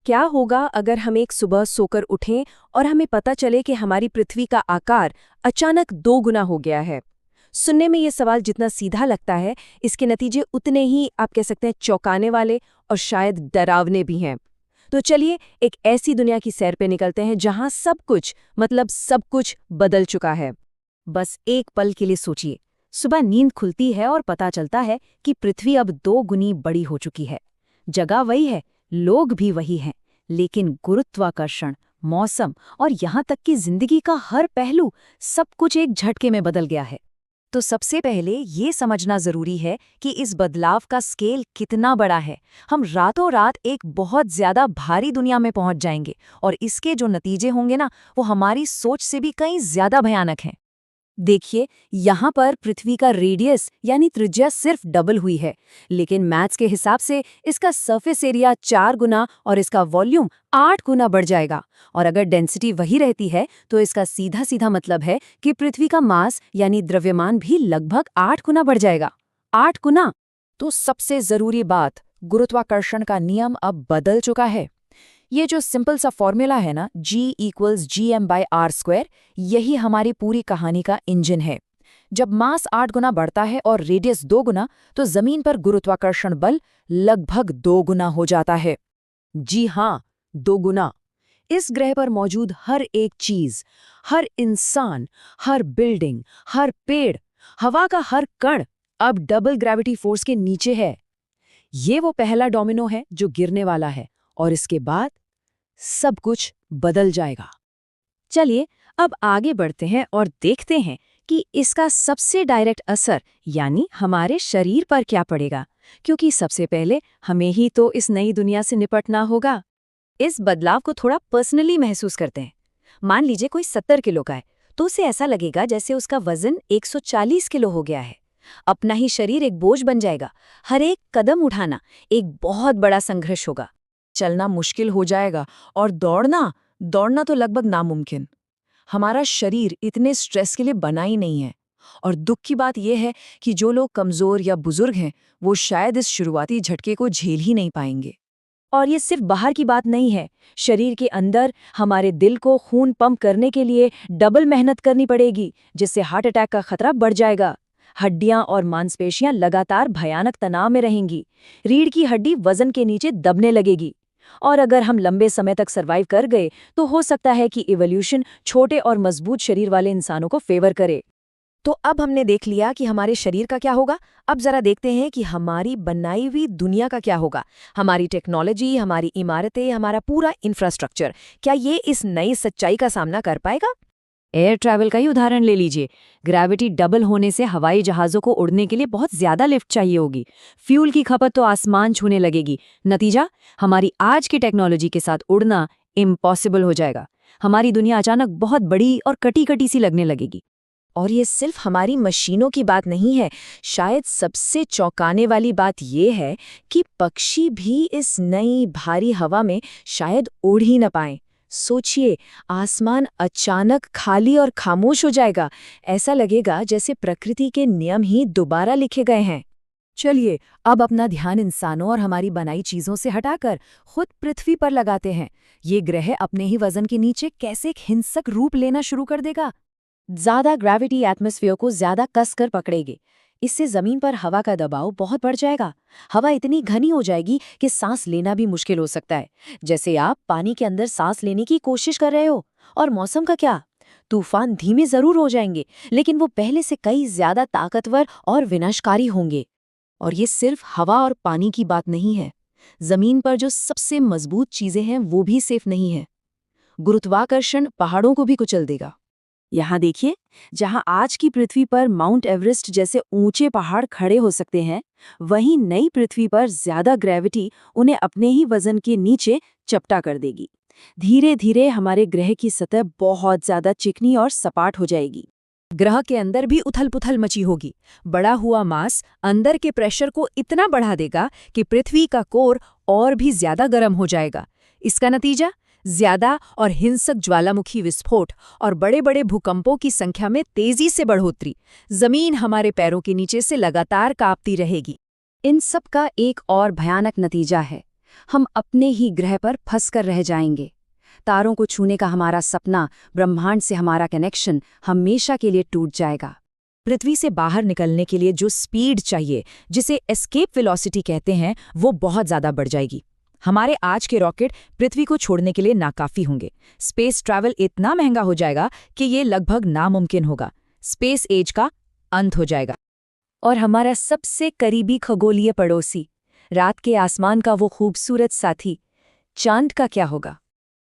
क्या होगा अगर हम एक सुबह सोकर उठें और हमें पता चले कि हमारी पृथ्वी का आकार अचानक 2 गुना हो गया है। सुनने में ये सवाल जितना सीधा लगता है, इसके नतीजे उतने ही आप कह सकते हैं चौंकाने वाले और शायद डरावने भी हैं। तो चलिए एक ऐसी दुनिया की सैर पे निकलते हैं जहां सब कुछ, मतलब सब कुछ बदल चुका है। बस एक पल के लिए सोचिए, सुबह नींद खुलती है और पता चलता है कि पृथ्वी अब 2 गुनी बड़ी हो चुकी है। जगह वही है, लोग भी वही हैं, लेकिन गुरुत्वाकर्षण, मौसम और यहाँ तक कि जिंदगी का हर पहलू, सब कुछ एक झटके में बदल गया है। तो सबसे पहले ये समझना जरूरी है कि इस बदलाव का स्केल कितना बड़ा है। हम रातों रात एक बहुत ज्यादा भारी दुनिया में पहुंच जाएंगे और इसके जो नतीजे होंगे ना, वो हमारी सोच से भी कहीं ज्यादा भयानक हैं। देखिए, यहाँ पर पृथ्वी का रेडियस यानी त्रिज्या सिर्फ डबल हुई है, लेकिन मैथ्स के हिसाब से इसका सरफेस एरिया 4 गुना और इसका वॉल्यूम 8 गुना बढ़ जाएगा। और अगर डेंसिटी वही रहती है तो इसका सीधा सीधा मतलब है कि पृथ्वी का मास यानी द्रव्यमान भी लगभग 8 गुना बढ़ जाएगा। 8 गुना! तो सबसे जरूरी बात, गुरुत्वाकर्षण का नियम अब बदल चुका है। ये जो सिंपल सा फॉर्मूला है ना, G=gm/r², यही हमारी पूरी कहानी का इंजन है। जब मास 8 गुना बढ़ता है और रेडियस 2 गुना, तो जमीन पर गुरुत्वाकर्षण बल लगभग 2 गुना हो जाता है। जी हाँ, 2 गुना। इस ग्रह पर मौजूद हर एक चीज, हर इंसान, हर बिल्डिंग, हर पेड़, हवा का हर कण अब डबल ग्रेविटी फोर्स के नीचे है। ये वो पहला डोमिनो है जो गिरने वाला है, और इसके बाद सब कुछ बदल जाएगा। चलिए अब आगे बढ़ते हैं और देखते हैं कि इसका सबसे डायरेक्ट असर यानी हमारे शरीर पर क्या पड़ेगा, क्योंकि सबसे पहले हमें ही तो इस नई दुनिया से निपटना होगा। इस बदलाव को थोड़ा पर्सनली महसूस करते हैं। मान लीजिए कोई 70 किलो का है, तो उसे ऐसा लगेगा जैसे उसका वजन 140 किलो हो गया है। अपना ही शरीर एक बोझ बन जाएगा। हर एक कदम उठाना एक बहुत बड़ा संघर्ष होगा। चलना मुश्किल हो जाएगा और दौड़ना दौड़ना तो लगभग नामुमकिन। हमारा शरीर इतने स्ट्रेस के लिए बना ही नहीं है। और दुख की बात यह है कि जो लोग कमजोर या बुजुर्ग हैं, वो शायद इस शुरुआती झटके को झेल ही नहीं पाएंगे। और ये सिर्फ बाहर की बात नहीं है, शरीर के अंदर हमारे दिल को खून पंप करने के लिए डबल मेहनत करनी पड़ेगी, जिससे हार्ट अटैक का खतरा बढ़ जाएगा। हड्डियां और मांसपेशियां लगातार भयानक तनाव में रहेंगी। रीढ़ की हड्डी वजन के नीचे दबने लगेगी। और अगर हम लंबे समय तक सरवाइव कर गए, तो हो सकता है कि इवोल्यूशन छोटे और मजबूत शरीर वाले इंसानों को फेवर करे। तो अब हमने देख लिया कि हमारे शरीर का क्या होगा। अब जरा देखते हैं कि हमारी बनाई हुई दुनिया का क्या होगा। हमारी टेक्नोलॉजी, हमारी इमारतें, हमारा पूरा इंफ्रास्ट्रक्चर, क्या ये इस नई सच्चाई का सामना कर पाएगा? एयर ट्रैवल का ही उदाहरण ले लीजिए। ग्रेविटी डबल होने से हवाई जहाज़ों को उड़ने के लिए बहुत ज़्यादा लिफ्ट चाहिए होगी। फ्यूल की खपत तो आसमान छूने लगेगी। नतीजा, हमारी आज की टेक्नोलॉजी के साथ उड़ना इम्पॉसिबल हो जाएगा। हमारी दुनिया अचानक बहुत बड़ी और कटी-कटी सी लगने लगेगी। और ये सिर्फ हमारी मशीनों की बात नहीं है। शायद सबसे चौंकाने वाली बात यह है कि पक्षी भी इस नई भारी हवा में शायद उड़ ही न पाएं। सोचिए, आसमान अचानक खाली और खामोश हो जाएगा। ऐसा लगेगा जैसे प्रकृति के नियम ही दोबारा लिखे गए हैं। चलिए अब अपना ध्यान इंसानों और हमारी बनाई चीजों से हटाकर खुद पृथ्वी पर लगाते हैं। ये ग्रह अपने ही वजन के नीचे कैसे एक हिंसक रूप लेना शुरू कर देगा। ज्यादा ग्रेविटी एटमॉस्फेयर को ज्यादा कस कर पकड़ेगी। इससे जमीन पर हवा का दबाव बहुत बढ़ जाएगा। हवा इतनी घनी हो जाएगी कि सांस लेना भी मुश्किल हो सकता है, जैसे आप पानी के अंदर सांस लेने की कोशिश कर रहे हो। और मौसम का क्या? तूफान धीमे जरूर हो जाएंगे, लेकिन वो पहले से कई ज्यादा ताकतवर और विनाशकारी होंगे। और ये सिर्फ हवा और पानी की बात नहीं है। जमीन पर जो सबसे मजबूत चीजें हैं वो भी सेफ नहीं है। गुरुत्वाकर्षण पहाड़ों को भी कुचल देगा। यहाँ देखिए, जहाँ आज की पृथ्वी पर माउंट एवरेस्ट जैसे ऊंचे पहाड़ खड़े हो सकते हैं, वहीं नई पृथ्वी पर ज्यादा ग्रेविटी उन्हें अपने ही वजन के नीचे चपटा कर देगी। धीरे धीरे हमारे ग्रह की सतह बहुत ज्यादा चिकनी और सपाट हो जाएगी। ग्रह के अंदर भी उथल-पुथल मची होगी। बढ़ा हुआ मास अंदर के प्रेशर को इतना बढ़ा देगा कि पृथ्वी का कोर और भी ज्यादा गर्म हो जाएगा। इसका नतीजा, ज्यादा और हिंसक ज्वालामुखी विस्फोट और बड़े-बड़े भूकंपों की संख्या में तेजी से बढ़ोतरी। जमीन हमारे पैरों के नीचे से लगातार कांपती रहेगी। इन सब का एक और भयानक नतीजा है। हम अपने ही ग्रह पर फंस कर रह जाएंगे। तारों को छूने का हमारा सपना, ब्रह्मांड से हमारा कनेक्शन हमेशा के लिए टूट जाएगा। पृथ्वी से बाहर निकलने के लिए जो स्पीड चाहिए, जिसे एस्केप वेलोसिटी कहते हैं, वो बहुत ज़्यादा बढ़ जाएगी। हमारे आज के रॉकेट पृथ्वी को छोड़ने के लिए नाकाफी होंगे। स्पेस ट्रैवल इतना महंगा हो जाएगा कि ये लगभग नामुमकिन होगा। स्पेस एज का अंत हो जाएगा। और हमारा सबसे करीबी खगोलीय पड़ोसी, रात के आसमान का वो खूबसूरत साथी, चांद का क्या होगा?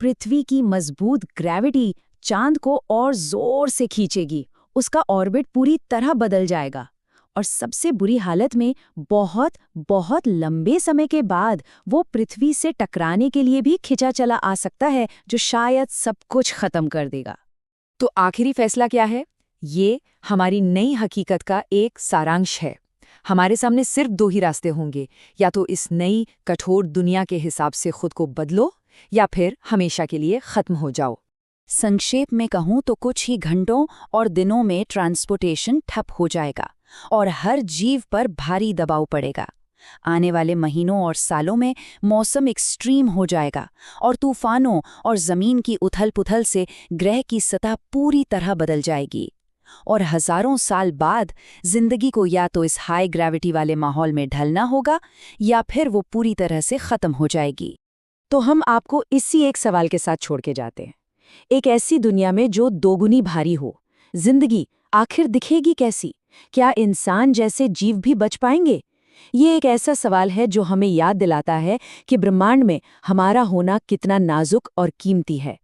पृथ्वी की मजबूत ग्रेविटी चांद को और जोर से खींचेगी। उसका ऑर्बिट पूरी तरह बदल जाएगा और सबसे बुरी हालत में बहुत बहुत लंबे समय के बाद वो पृथ्वी से टकराने के लिए भी खिंचा चला आ सकता है, जो शायद सब कुछ खत्म कर देगा। तो आखिरी फैसला क्या है? ये हमारी नई हकीकत का एक सारांश है। हमारे सामने सिर्फ दो ही रास्ते होंगे, या तो इस नई कठोर दुनिया के हिसाब से खुद को बदलो, या फिर हमेशा के लिए खत्म हो जाओ। संक्षेप में कहूँ तो कुछ ही घंटों और दिनों में ट्रांसपोर्टेशन ठप हो जाएगा और हर जीव पर भारी दबाव पड़ेगा। आने वाले महीनों और सालों में मौसम एक्सट्रीम हो जाएगा और तूफानों और जमीन की उथल-पुथल से ग्रह की सतह पूरी तरह बदल जाएगी। और हजारों साल बाद जिंदगी को या तो इस हाई ग्रेविटी वाले माहौल में ढलना होगा, या फिर वो पूरी तरह से खत्म हो जाएगी। तो हम आपको इसी एक सवाल के साथ छोड़ के जाते हैं। एक ऐसी दुनिया में जो दोगुनी भारी हो, जिंदगी आखिर दिखेगी कैसी? क्या इंसान जैसे जीव भी बच पाएंगे? ये एक ऐसा सवाल है जो हमें याद दिलाता है कि ब्रह्मांड में हमारा होना कितना नाजुक और कीमती है।